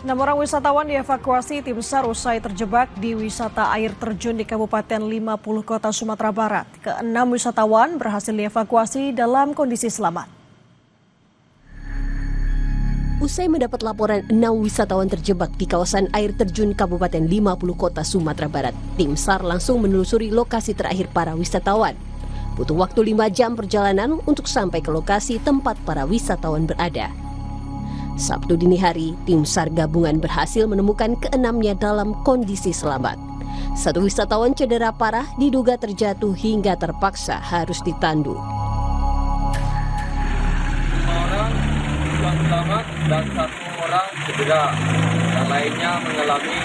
6 orang wisatawan dievakuasi tim SAR usai terjebak di wisata air terjun di Kabupaten 50 Kota Sumatera Barat. Ke-6 wisatawan berhasil dievakuasi dalam kondisi selamat. Usai mendapat laporan 6 wisatawan terjebak di kawasan air terjun Kabupaten 50 Kota Sumatera Barat, tim SAR langsung menelusuri lokasi terakhir para wisatawan. Butuh waktu 5 jam perjalanan untuk sampai ke lokasi tempat para wisatawan berada. Sabtu dini hari, tim SAR gabungan berhasil menemukan ke-6-nya dalam kondisi selamat. Satu wisatawan cedera parah diduga terjatuh hingga terpaksa harus ditandu. 5 orang yang selamat dan 1 orang cedera. Yang lainnya mengalami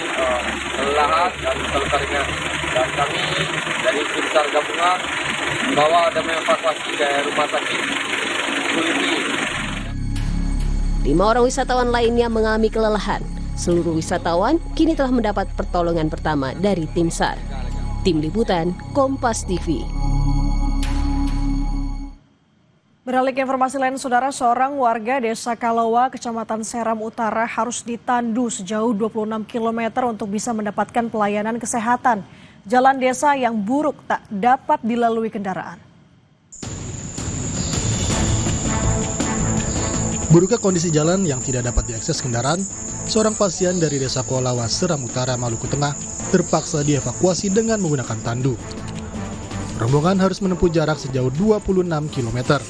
kelelahan dan luka ringan. Dan kami dari tim SAR gabungan membawa dan mengevakuasi ke rumah sakit Kuliti. 5 orang wisatawan lainnya mengalami kelelahan. Seluruh wisatawan kini telah mendapat pertolongan pertama dari tim SAR. Tim Liputan, Kompas TV. Beralih ke informasi lain, saudara, seorang warga Desa Kalowa, Kecamatan Seram Utara harus ditandu sejauh 26 km untuk bisa mendapatkan pelayanan kesehatan. Jalan desa yang buruk tak dapat dilalui kendaraan. Buruknya kondisi jalan yang tidak dapat diakses kendaraan, seorang pasien dari Desa Kolawa, Seram Utara, Maluku Tengah terpaksa dievakuasi dengan menggunakan tandu. Rombongan harus menempuh jarak sejauh 26 km.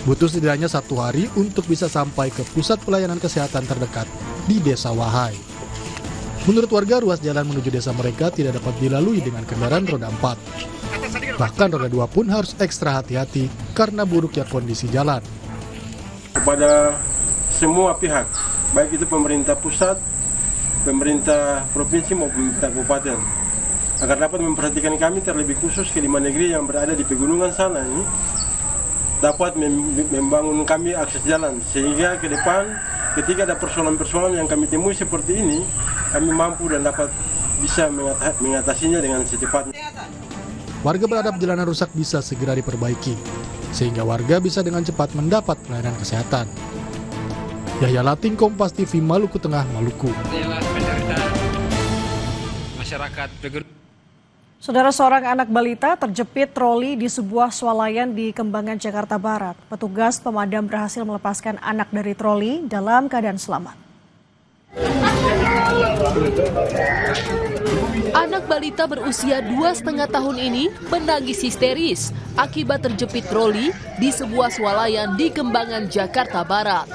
Butuh setidaknya 1 hari untuk bisa sampai ke pusat pelayanan kesehatan terdekat di Desa Wahai. Menurut warga, ruas jalan menuju desa mereka tidak dapat dilalui dengan kendaraan roda 4. Bahkan roda 2 pun harus ekstra hati-hati karena buruknya kondisi jalan. Kepada semua pihak, baik itu pemerintah pusat, pemerintah provinsi maupun pemerintah kabupaten, agar dapat memperhatikan kami terlebih khusus kelima negeri yang berada di pegunungan sana ini, dapat membangun kami akses jalan, sehingga ke depan ketika ada persoalan-persoalan yang kami temui seperti ini, kami mampu dan dapat bisa mengatasinya dengan secepatnya. Warga berharap jalanan rusak bisa segera diperbaiki, sehingga warga bisa dengan cepat mendapat pelayanan kesehatan. Yahya Lating, Kompas TV, Maluku Tengah, Maluku. Saudara, seorang anak balita terjepit troli di sebuah swalayan di Kembangan, Jakarta Barat. Petugas pemadam berhasil melepaskan anak dari troli dalam keadaan selamat. Anak balita berusia 2,5 tahun ini menangis histeris akibat terjepit troli di sebuah swalayan di Kembangan, Jakarta Barat.